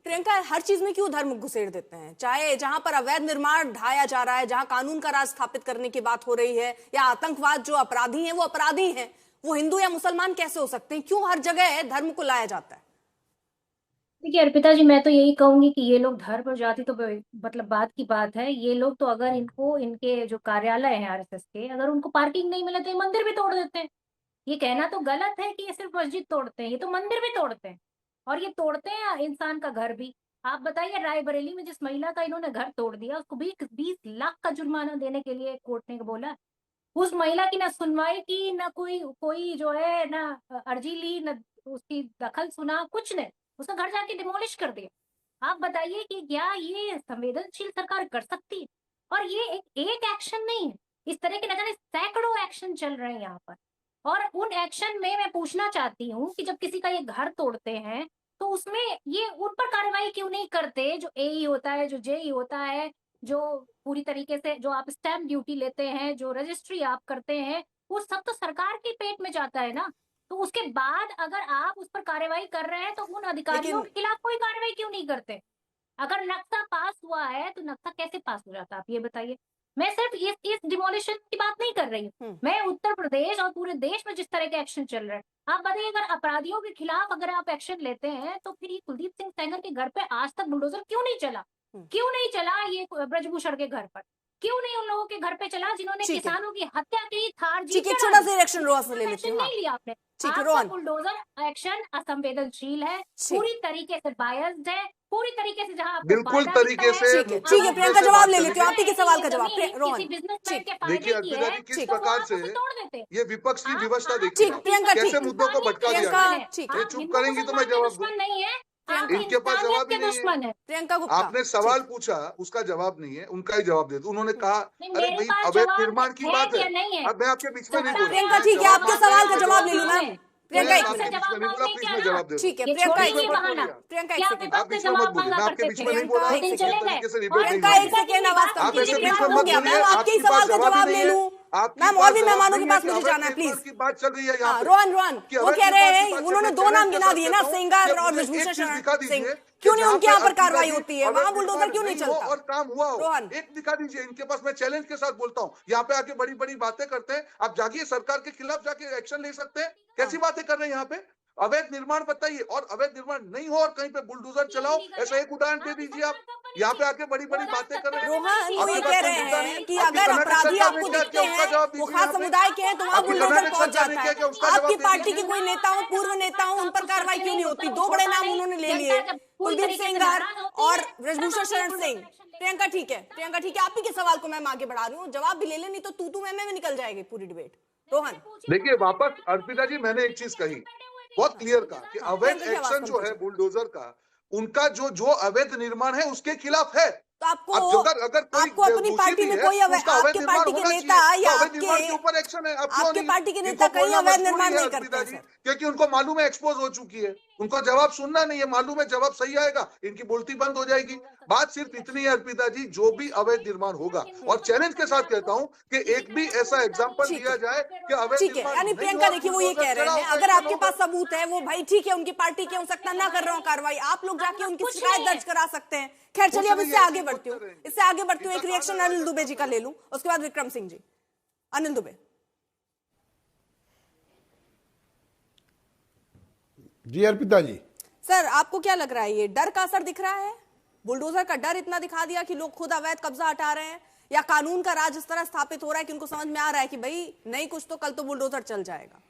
प्रियंका, हर चीज में क्यों धर्म घुसेड़ देते हैं? चाहे जहां पर अवैध निर्माण ढाया जा रहा है, जहां कानून का राज स्थापित करने की बात हो रही है, या आतंकवाद, जो अपराधी हैं वो अपराधी हैं, वो हिंदू या मुसलमान कैसे हो सकते हैं? क्यों हर जगह धर्म को लाया जाता है? देखिए अर्पिता जी, मैं तो यही कहूंगी कि ये लोग धर्म और जाति तो मतलब बात की बात है। ये लोग तो अगर इनको इनके जो कार्यालय हैं आरएसएस के, अगर उनको पार्किंग नहीं मिले तो ये मंदिर भी तोड़ देते हैं। ये कहना तो गलत है कि ये सिर्फ मस्जिद तोड़ते हैं, ये तो मंदिर भी तोड़ते हैं। और ये तोड़ते हैं इंसान का घर भी। आप बताइए, रायबरेली में जिस महिला का इन्होंने घर तोड़ दिया, उसको 20 लाख का जुर्माना देने के लिए कोर्ट ने बोला। उस महिला की ना सुनवाई की, ना कोई कोई जो है ना अर्जी ली, ना उसकी दखल सुना, कुछ नहीं। उसका घर जाके डिमोलिश कर दिया। आप बताइए कि क्या ये संवेदनशील सरकार कर सकती है? और ये एक एक्शन नहीं है, इस तरह के न जाने सैकड़ों एक्शन चल रहे हैं यहाँ पर। और उन एक्शन में मैं पूछना चाहती हूँ कि जब किसी का ये घर तोड़ते हैं तो उसमें ये उन पर कार्रवाई क्यों नहीं करते? जो एई होता है, जो जेई होता है, जो पूरी तरीके से जो आप स्टैम्प ड्यूटी लेते हैं, जो रजिस्ट्री आप करते हैं, वो सब तो सरकार के पेट में जाता है ना। तो उसके बाद अगर आप उस पर कार्रवाई कर रहे हैं तो उन अधिकारियों लेकिन के खिलाफ कोई कार्रवाई क्यों नहीं करते? अगर नक्शा पास हुआ है तो नक्शा कैसे पास हो जाता है, आप ये बताइए। मैं सिर्फ इस डिमोलिशन की बात नहीं कर रही हूँ, मैं उत्तर प्रदेश और पूरे देश में जिस तरह के एक्शन चल रहे हैं। आप बताइए, अगर अपराधियों के खिलाफ अगर आप एक्शन लेते हैं तो फिर ये कुलदीप सिंह सेंगर के घर पे आज तक बुलडोजर क्यों नहीं चला? क्यों नहीं चला ये ब्रजभूषण के घर पर? क्यों नहीं उन लोगों के घर पे चला जिन्होंने ठीक है, किसानों की हत्या की, थार जीप ठीक है, एक चढ़ा छोटा दी? सा रिएक्शन रोहन से ले लेती एक्शन हूँ। हाँ, नहीं लिया आपने। ठीक है आपका रोहन। बुलडोजर एक्शन असंवेदनशील है, ठीक पूरी तरीके से बायस्ड है, पूरी तरीके से जहां आपको बिल्कुल फायदा दिखता तरीके है। से ठीक है, ठीक है, मुद्दे अगर प्रियंका से जवाब बात ले लेती हूँ करेंगे। आप ही के सवाल का जवाब। रोहन, किसी बिजनेसमैन ठीक, के देखिए फायदे की अर्पिता है जी, किस तो वो प्रकार आप से उसे तोड़ देते। ये विपक्ष की विवशता देखिए ठीक, आप, प्रियंका कैसे ठीक, मुद्दों को भटका दिया प्रियंका गया। ठीक ये है, चुप हिंदू करेंगी तो मैं मुसलमान के जवाब दूं। दुश्मन नहीं है, आप प्रियंका, इनके पास इंसानियत जवाब ही के नहीं है। दुश्मन है। प्रियंका गुप्ता, आपने सवाल ठीक। पूछा, उसका जवाब नहीं है, उनका ही जवाब दे दो। उन्होंने कहा नहीं, अरे मेरे भाई पास अवैध जवाब निर्माण की है बात है। या नहीं है? अब मैं आपके बीच में नहीं सत्ता बोल में रहा, प्रियंका मैं आप ठीक है, जवाब आपके लोग मांग रहे सवाल हैं, का मैं जवाब जवाब ले दे लूं रहा हूँ। मैम। मैं प्रियंका मैं एक आपसे आपके सेकंड, बीच में जवाब नहीं बोला, मांगने प्लीज क्या मैं ना? जवाब दे रहा हूँ। ठीक है ये आप प्रियंका, बीच एक में छोड़िए मत सेकंड, बहाना। बोलिए। प्रियंका एक क्या सेकंड, विपक्ष आप से बीच में मत जवाब बोलिए, मांगा मैं आपके करते बीच थे? में नहीं बोला। वो प्रियंका एक दिन चले सेकंड, गए। तरीके से डिबेट और नहीं प्रियंका होगी। एक प्रियंका जी सेकेंड, की आवाज बात कम आप कीजिए, कीजिए। ऐसे मेरी बीच प्रियंका में बात हो मत गया बोलिए, मैम, सुनिए। आपके ही आपके सवाल पास का जवाब ही जवाब नहीं ले है। लूं। आपके मैम और पास भी जवाब मेहमानों के नहीं है पास कि मुझे अवैध जाना है निर्माण प्लीज। की बात चल रही है यहाँ हाँ, पे। रोहन, कि वो अवैध कह रहे निर्माण की हैं, बात चल रही उन्होंने है। दो चैलेंज नाम के गिना साथ दिए ना, कहता हूँ सेंगर कि और मुझे एक विभूषण चीज शरण दिखा सिंह। दीजिए कि क्यों नहीं जहाँ उनके पे यहाँ पर अर्पिता कार्रवाई जी होती है? अवैध वहां बुलडोजर निर्माण क्यों नहीं नहीं हो चलता? और काम हुआ हो, रोहन, एक दिखा दीजिए। इनके पास मैं चैलेंज के साथ बोलता हूँ, यहाँ पे आके बड़ी बड़ी बातें करते हैं। आप जागिए, सरकार के खिलाफ जाके एक्शन ले सकते हैं। कैसी हाँ, बातें कर रहे हैं यहाँ पे? अवैध निर्माण बताइए, और अवैध निर्माण नहीं हो और कहीं पे बुलडोजर ये चलाओ, इलीगल ऐसा है। एक उदाहरण दे आप दीजिए। मुसलमान आप कंपनी यहाँ थी, पे आके बड़ी बड़ी बातें कर रहे 2017 हैं। में बनी रोहन थी, वो आपके ये पास कह कोई रहे मुद्दा नहीं है। हैं कि आपकी अगर कर्नाटक अपराधी सरकार ने आपको क्या दिखते किया, उसका हैं, जवाब वो दीजिए खास यहाँ पे। समुदाय के हैं, तो वहां आपकी बुलडोजर कर्नाटक पहुंच सरकार ने जाता क्या है। किया, उसका आपकी जवाब दे पार्टी दीजिए। के कोई नेता हो, पूर्व नेता हो, उन पर कार्रवाई क्यों नहीं होती? दो बड़े नाम उन्होंने ले लिए, कुलदीप सेंगर और ब्रजभूषण शरण सिंह। प्रियंका ठीक है, प्रियंका ठीक है, आप ही के सवाल को मैं आगे बढ़ा रही हूँ, जवाब भी ले लेनी तो तू मैं में निकल जाएगी पूरी डिबेट। रोहन, देखिए वापस अर्पिता जी, मैंने एक चीज कही, बहुत क्लियर कहा कि हाँ, अवैध प्रियंका की आवाज एक्शन कम जो है कीजिए। बुलडोजर का, उनका जो अवैध निर्माण है उसके खिलाफ है। तो अब जो अगर कोई आपको अपनी दोषी पार्टी भी में है कोई तो उसका अवैध आपके निर्माण पार्टी के होना नेता चाहिए, या तो अवैध निर्माण के ऊपर एक्शन है। अब क्यों आपके नहीं? पार्टी के नेता इनको कहीं बोलना अवैध मजबूरी निर्माण है नहीं करते अर्पिता हैं जी, सर। क्योंकि उनको मालूम है एक्सपोज हो चुकी है। उनको जवाब सुनना नहीं है, मालूम है जवाब सही आएगा, इनकी बोलती बंद हो जाएगी। बात सिर्फ इतनी है अर्पिता जी, जो भी अवैध निर्माण होगा, और चैलेंज के साथ कहता हूं कि एक भी ऐसा एग्जाम्पल ठीक दिया है, जाए कि अवैध ठीक है, निर्माण यानी नहीं हो प्रियंका और देखिए वो ये बुलडोजर कह रहे चला हो हैं, तो अगर एक्शन आपके होगा। पास सबूत है, वो भाई ठीक है, उनकी पार्टी के हो सकता है ना कर रहा हूं कार्रवाई, आप लोग जाके उनकी कुछ शिकायत नहीं दर्ज है। करा सकते हैं। खैर चलिए, अब कुछ नहीं इससे है, आगे ऐसे ही बढ़ती हूँ, बोलते रहेंगे। इससे आगे बढ़ती हूँ, एक इनका रिएक्शन खाना अनिल राजा दुबे जी का काम ले लूं, उसके बाद विक्रम सिंह जी। अनिल दुबे जी अर्पिता जी, सर, आपको क्या लग रहा है, ये डर का असर दिख रहा है? बुलडोजर का डर इतना दिखा दिया कि लोग खुद अवैध कब्जा हटा रहे हैं, या कानून का राज इस तरह स्थापित हो रहा है कि उनको समझ में आ रहा है कि भाई नहीं कुछ तो कल तो बुलडोजर चल जाएगा?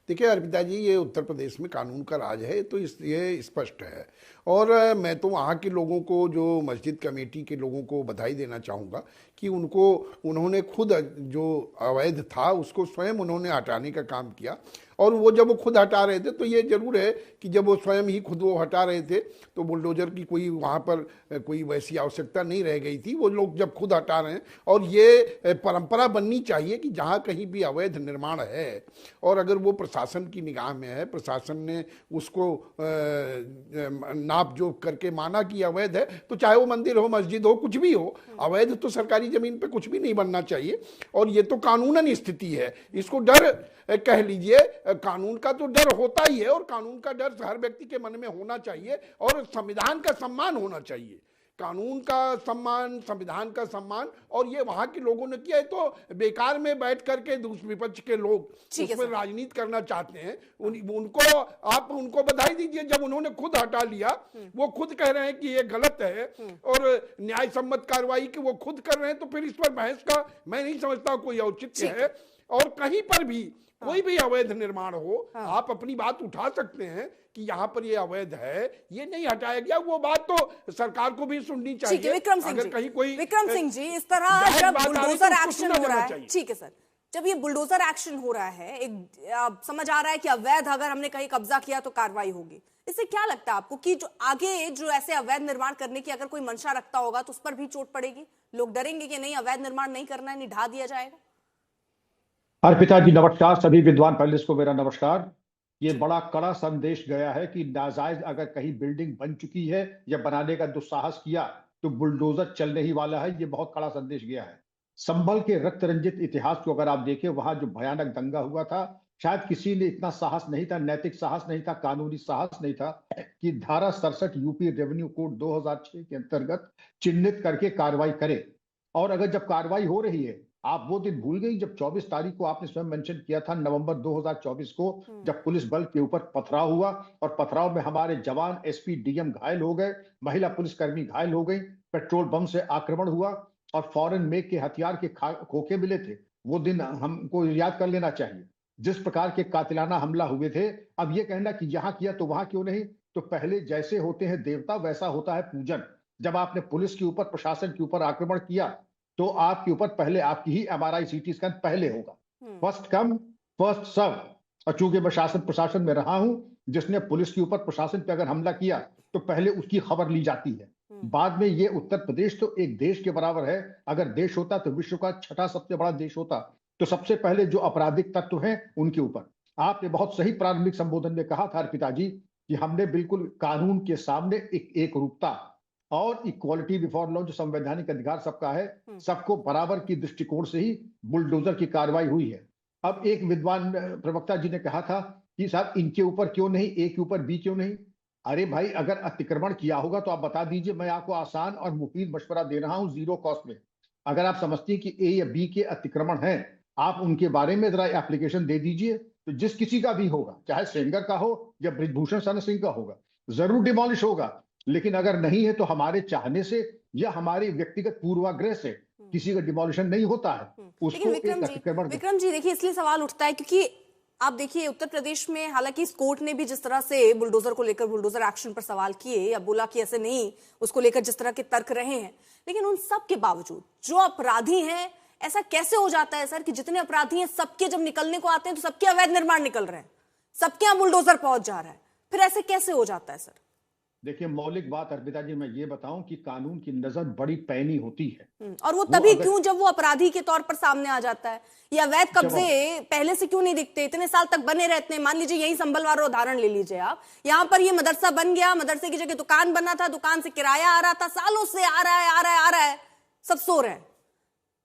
देखिए अर्पिता जी, ये उत्तर प्रदेश में कानून का राज है तो ये स्पष्ट है। और मैं तो वहाँ के लोगों को, जो मस्जिद कमेटी के लोगों को बधाई देना चाहूँगा कि उन्होंने खुद जो अवैध था उसको स्वयं उन्होंने हटाने का काम किया। और वो जब वो खुद हटा रहे थे तो ये जरूर है कि जब वो स्वयं ही खुद वो हटा रहे थे तो बुलडोजर की कोई वहाँ पर कोई वैसी आवश्यकता नहीं रह गई थी। वो लोग जब खुद हटा रहे हैं, और ये परंपरा बननी चाहिए कि जहाँ कहीं भी अवैध निर्माण है और अगर वो प्रशासन की निगाह में है, प्रशासन ने उसको नाप जोख करके माना कि अवैध है, तो चाहे वो मंदिर हो, मस्जिद हो, कुछ भी हो, अवैध तो सरकारी जमीन पे कुछ भी नहीं बनना चाहिए। और ये तो कानूनन स्थिति है, इसको डर कह लीजिए कानून का तो डर होता ही है, और कानून का डर हर व्यक्ति के मन में होना चाहिए, और संविधान का सम्मान होना चाहिए। कानून का सम्मान, संविधान का सम्मान, और ये वहां के लोगों ने किया है। तो बेकार में बैठ करके दूसरे विपक्ष के लोग उसमें राजनीति करना चाहते हैं, उनको आप उनको बधाई दीजिए। जब उन्होंने खुद हटा लिया, वो खुद कह रहे हैं कि ये गलत है और न्याय सम्मत कार्रवाई की वो खुद कर रहे हैं, तो फिर इस पर बहस का मैं नहीं समझता कोई औचित्य है। और कहीं पर भी कोई भी अवैध निर्माण हो, आप अपनी बात उठा सकते हैं कि यहाँ पर ये अवैध है, ये नहीं हटाया गया, वो बात तो सरकार को भी सुननी चाहिए। ठीक है विक्रम सिंह जी, कहीं कोई विक्रम सिंह जी, इस तरह जब बुलडोजर एक्शन हो रहा है, ठीक है सर, जब ये बुलडोजर एक्शन हो रहा है, एक समझ आ रहा है कि अवैध अगर हमने कहीं कब्जा किया तो कार्रवाई होगी, इससे क्या लगता है आपको कि जो आगे जो ऐसे अवैध निर्माण करने की अगर कोई मंशा रखता होगा तो उस पर भी चोट पड़ेगी? लोग डरेंगे कि नहीं अवैध निर्माण नहीं करना है, नहीं ढा दिया जाएगा? अर्पिता जी नमस्कार, सभी विद्वान पैनलिस्ट को मेरा नमस्कार। ये बड़ा कड़ा संदेश गया है कि नाजायज अगर कहीं बिल्डिंग बन चुकी है या बनाने का दुस्साहस किया तो बुलडोजर चलने ही वाला है। ये बहुत कड़ा संदेश गया है। संभल के रक्त रंजित इतिहास को अगर आप देखें, वहां जो भयानक दंगा हुआ था, शायद किसी ने इतना साहस नहीं था, नैतिक साहस नहीं था, कानूनी साहस नहीं था कि धारा 67 यूपी रेवेन्यू कोड 2006 के अंतर्गत चिन्हित करके कार्रवाई करे। और अगर जब कार्रवाई हो रही है, आप वो दिन भूल गई जब 24 तारीख को आपने स्वयं मेंशन किया था, नवंबर 2024 को, जब पुलिस बल के ऊपर पथराव हुआ और पथराव में हमारे जवान, एसपी, डीएम घायल हो गए, महिला पुलिसकर्मी घायल हो गई, पेट्रोल बम से आक्रमण हुआ और फॉरेन मेक के हथियार के खोखे मिले थे। वो दिन हमको याद कर लेना चाहिए, जिस प्रकार के कातिलाना हमला हुए थे। अब ये कहना कि यहाँ किया तो वहां क्यों नहीं, तो पहले जैसे होते हैं देवता वैसा होता है पूजन। जब आपने पुलिस के ऊपर, प्रशासन के ऊपर आक्रमण किया तो आपके ऊपर पहले आपकी ही एमआरआई, सीटी स्कैन पहले होगा, फर्स्ट कम फर्स्ट सर्व। और चूंकि मैं शासन प्रशासन में रहा हूं, जिसने पुलिस के ऊपर, प्रशासन पे अगर हमला किया तो पहले उसकी खबर ली जाती है, बाद में। ये उत्तर प्रदेश तो एक देश के बराबर है। अगर देश होता तो विश्व का 6ठा सबसे बड़ा देश होता। तो सबसे पहले जो आपराधिक तत्व हैं उनके ऊपर। आपने बहुत सही प्रारंभिक संबोधन में कहा था पिताजी कि हमने बिल्कुल कानून के सामने एक रूपता और इक्वालिटी बिफोर लॉ, जो संवैधानिक अधिकार सबका है, सबको बराबर की दृष्टिकोण से ही बुलडोजर की कार्रवाई हुई है। अब एक विद्वान प्रवक्ता जी ने कहा था कि साहब इनके ऊपर क्यों नहीं, ए के ऊपर बी क्यों नहीं। अरे भाई, अगर अतिक्रमण किया होगा तो आप बता दीजिए, मैं आपको आसान और मुफीद मशवरा दे रहा हूं जीरो कॉस्ट में। अगर आप समझती हैं कि ए या बी के अतिक्रमण है, आप उनके बारे में जरा एप्लीकेशन दे दीजिए, तो जिस किसी का भी होगा, चाहे सेंगर का हो या बृजभूषण शरण सिंह का होगा, जरूर डिमोलिश होगा। लेकिन अगर नहीं है तो हमारे चाहने से या हमारे व्यक्तिगत पूर्वाग्रह से किसी का डिमोलिशन नहीं होता है। उसको विक्रम जी देखिए, इसलिए सवाल उठता है क्योंकि आप देखिए उत्तर प्रदेश में हालांकि इस कोर्ट ने भी जिस तरह से बुलडोजर को लेकर, बुलडोजर एक्शन पर सवाल किए या बोला कि ऐसे नहीं, उसको लेकर जिस तरह के तर्क रहे हैं, लेकिन उन सब के बावजूद जो अपराधी हैं, ऐसा कैसे हो जाता है सर कि जितने अपराधी हैं सबके जब निकलने को आते हैं तो सबके अवैध निर्माण निकल रहे हैं, सबके यहाँ बुलडोजर पहुंच जा रहा है, फिर ऐसे कैसे हो जाता है सर? देखिए, मौलिक बात अर्पिता जी मैं ये बताऊं कि कानून की नजर बड़ी पैनी होती है। और वो तभी क्यों जब वो अपराधी के तौर पर सामने आ जाता है। ये अवैध कब्जे पहले से क्यों नहीं दिखते, इतने साल तक बने रहते हैं। मान लीजिए यही संभल वाला उदाहरण ले लीजिए आप, यहाँ पर ये मदरसा बन गया, मदरसे की जगह दुकान बना था, दुकान से किराया आ रहा था, सालों से आ रहा है, सब सो रहे हैं।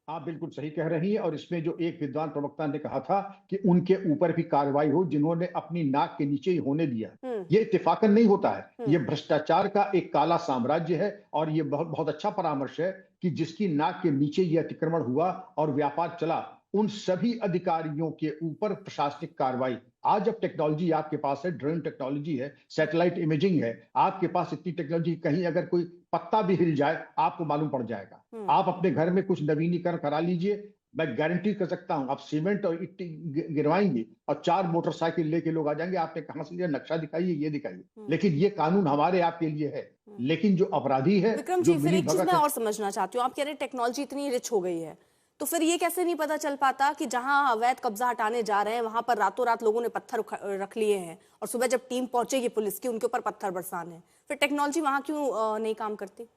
आप बिल्कुल सही कह रही हैं। और इसमें जो एक विद्वान प्रवक्ता ने कहा था कि उनके ऊपर भी कार्रवाई हो जिन्होंने अपनी नाक के नीचे ही होने दिया, ये इत्तेफाकन नहीं होता है। ये भ्रष्टाचार का एक काला साम्राज्य है। और ये बहुत अच्छा परामर्श है कि जिसकी नाक के नीचे ये अतिक्रमण हुआ और व्यापार चला, उन सभी अधिकारियों के ऊपर प्रशासनिक कार्रवाई। आज जब टेक्नोलॉजी आपके पास है, ड्रोन टेक्नोलॉजी है, सैटेलाइट इमेजिंग है, आपके पास इतनी टेक्नोलॉजी, कहीं अगर कोई पत्ता भी हिल जाए आपको मालूम पड़ जाएगा। आप अपने घर में कुछ नवीनीकरण करा लीजिए, मैं गारंटी कर सकता हूं, आप सीमेंट और इट्टी गिरवाएंगे और 4 मोटरसाइकिल लेके लोग आ जाएंगे। आपने कहां से लिया, नक्शा दिखाइए, ये दिखाइए। लेकिन ये कानून हमारे आपके लिए है। लेकिन जो अपराधी है, विक्रम जी, फिर एक चीज मैं और समझना चाहती हूँ, आप कह रहे टेक्नोलॉजी इतनी रिच हो गई है, तो फिर ये कैसे नहीं पता चल पाता कि जहां अवैध कब्जा हटाने जा रहे हैं वहां पर रातों रात लोगों ने पत्थर रख लिए हैं और सुबह जब टीम पहुंचेगी पुलिस की, उनके ऊपर पत्थर बरसाने, फिर टेक्नोलॉजी वहां क्यों नहीं काम करती?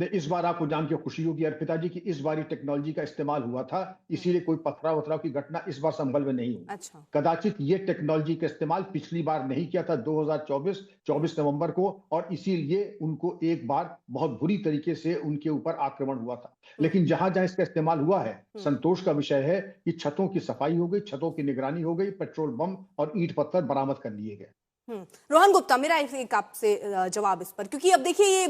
इस बार आपको जान के खुशी होगी अर्पिता जी कि इस बार टेक्नोलॉजी का इस्तेमाल हुआ था, इसीलिए कोई पथराव वथराव की घटना इस बार संभल में नहीं हुई। अच्छा। कदाचित ये टेक्नोलॉजी का इस्तेमाल पिछली बार नहीं किया था 24 नवंबर को, और इसीलिए उनको एक बार बहुत बुरी तरीके से उनके ऊपर आक्रमण हुआ था। लेकिन जहां जहां इसका इस्तेमाल हुआ है, संतोष का विषय है कि छतों की सफाई हो गई, छतों की निगरानी हो गई, पेट्रोल बम और ईंट पत्थर बरामद कर लिए गए। रोहन गुप्ता, मेरा एक आपसे जवाब इस पर, क्योंकि अब देखिए ये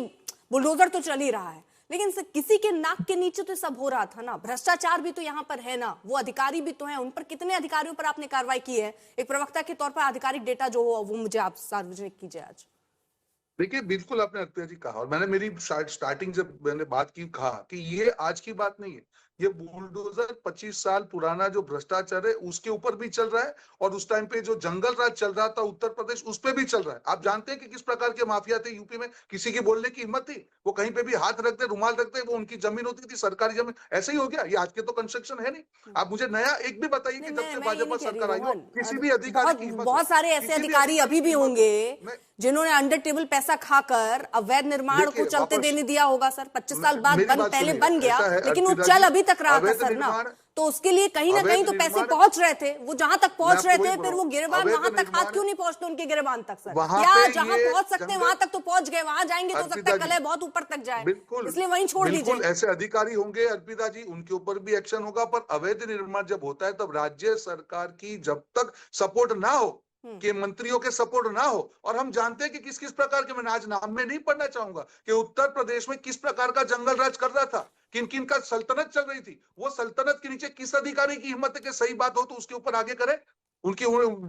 बुलडोजर तो चल ही रहा है, लेकिन किसी के नाक के नीचे तो सब हो रहा था ना, भ्रष्टाचार भी तो यहाँ पर है ना, वो अधिकारी भी तो हैं, उन पर कितने अधिकारियों पर आपने कार्रवाई की है? एक प्रवक्ता के तौर पर आधिकारिक डेटा जो हो वो मुझे आप सार्वजनिक कीजिए आज। देखिए, बिल्कुल आपने अर्पिता जी कहा, और मैंने मेरी स्टार्टिंग जब मैंने बात की कहा कि ये आज की बात नहीं है, ये बुलडोजर 25 साल पुराना जो भ्रष्टाचार है उसके ऊपर भी चल रहा है, और उस टाइम पे जो जंगल राज चल रहा था उत्तर प्रदेश, उस पे भी चल रहा है। आप जानते हैं कि किस प्रकार के माफिया थे यूपी में, किसी की बोलने की हिम्मत थी? वो कहीं पे भी हाथ रख दे, रुमाल रख दे, वो उनकी जमीन होती थी, सरकारी जमीन। ऐसे ही हो गया, ये आज के तो कंस्ट्रक्शन है नहीं। आप मुझे नया एक भी बताइए कि जब से भाजपा सरकार आई हो किसी भी अधिकारी की हिम्मत, बहुत सारे ऐसे अधिकारी अभी भी होंगे जिन्होंने अंडर टेबल पैसा खाकर अवैध निर्माण को चलते देने दिया होगा सर। 25 साल बाद पहले बन गया, लेकिन वो चल अभी तक रहा था सर ना, तो उसके लिए कहीं ना कहीं तो पैसे पहुंच रहे थे, वो जहां तक पहुंच रहे थे, फिर वो गिरेबान वहां तक हाथ क्यों नहीं पहुंचते उनके गिरेबान तक सर? या जहां पहुंच सकते हैं वहां तक तो पहुंच गए, वहां जाएंगे तो सकता है कलह बहुत ऊपर तक जाए, इसलिए वहीं छोड़ दीजिए। ऐसे अधिकारी होंगे अर्पिता जी, उनके ऊपर भी एक्शन होगा, पर अवैध निर्माण जब होता है तब राज्य सरकार की जब तक सपोर्ट ना हो, कि मंत्रियों के सपोर्ट ना हो, और हम जानते हैं कि किस किस प्रकार के, मैं आज नाम में नहीं पढ़ना चाहूंगा कि उत्तर प्रदेश में किस प्रकार का जंगल राज कर रहा था, किन किन का सल्तनत चल रही थी, वो सल्तनत के नीचे किस अधिकारी की हिम्मत है कि सही बात हो तो उसके ऊपर आगे करे? उनकी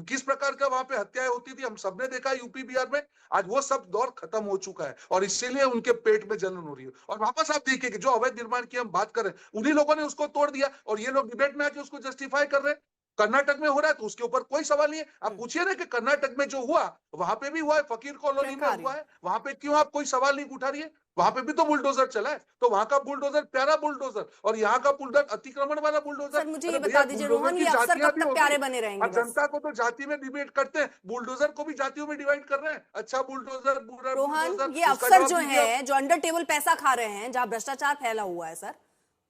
किस प्रकार का वहां पे हत्याएं होती थी, हम सबने देखा यूपी बिहार में। आज वो सब दौर खत्म हो चुका है, और इसीलिए उनके पेट में जलन हो रही है। और वापस आप देखिए कि जो अवैध निर्माण की हम बात करें, उन्हीं लोगों ने उसको तोड़ दिया, और ये लोग डिबेट में आके उसको जस्टिफाई कर रहे हैं। कर्नाटक में हो रहा है तो उसके ऊपर कोई सवाल नहीं है। आप पूछिए ना कि कर्नाटक में जो हुआ वहां पे भी हुआ है, फकीर कॉलोनी में हुआ है, वहां पे क्यों आप कोई सवाल नहीं उठा रही है? वहां पे भी तो बुलडोजर चला है, तो वहां का बुलडोजर प्यारा बुलडोजर, और यहाँ का बुलडोजर अतिक्रमण वाला बुलडोजर। मुझे ये बता दीजिए रोहन, ये अफसर कब तक प्यारे बने रहेंगे? जनता को तो जाति में डिबेट करते हैं, बुलडोजर को भी जातियों में डिवाइड कर रहे हैं, अच्छा बुलडोजर, बुरा बुलडोजर। रोहन, ये अफसर जो है जो अंडर टेबल पैसा खा रहे हैं, जहाँ भ्रष्टाचार फैला हुआ है सर,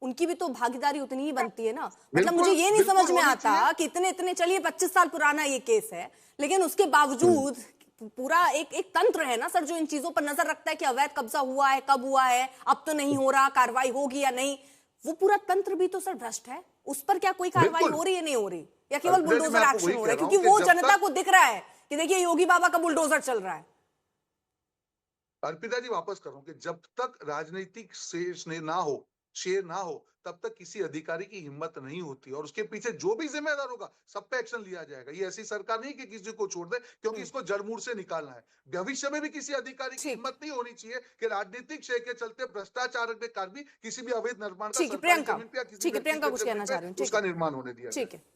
उनकी भी तो भागीदारी उतनी ही बनती है ना। मतलब मुझे ये नहीं समझ में आता कि इतने इतने, चलिए 25 साल पुराना ये केस है, लेकिन उसके बावजूद पूरा एक तंत्र है ना सर जो इन चीजों पर नजर रखता है कि अवैध कब्जा हुआ है, कब हुआ है, अब तो नहीं हो रहा, कार्रवाई होगी या नहीं। वो पूरा तंत्र भी तो सर भ्रष्ट है, उस पर क्या कोई कार्रवाई हो रही है, नहीं हो रही, या केवल बुलडोजर एक्शन हो रहा है? क्योंकि वो जनता को दिख रहा है कि देखिए योगी बाबा का बुलडोजर चल रहा है। अर्पिता जी, वापस करूं कि जब तक राजनीतिक शेर ना हो, तब तक किसी अधिकारी की हिम्मत नहीं होती, और उसके पीछे जो भी जिम्मेदार होगा सब पे एक्शन लिया जाएगा। ये ऐसी सरकार नहीं कि किसी को छोड़ दे, क्योंकि इसको जड़मूल से निकालना है। भविष्य में भी किसी अधिकारी की हिम्मत नहीं होनी चाहिए कि राजनीतिक शेर के चलते भ्रष्टाचार के कारण भी किसी भी अवैध निर्माण का, ठीक है प्रियंका, कुछ कहना चाह रही हूँ, उसका निर्माण होने दिया। ठीक है।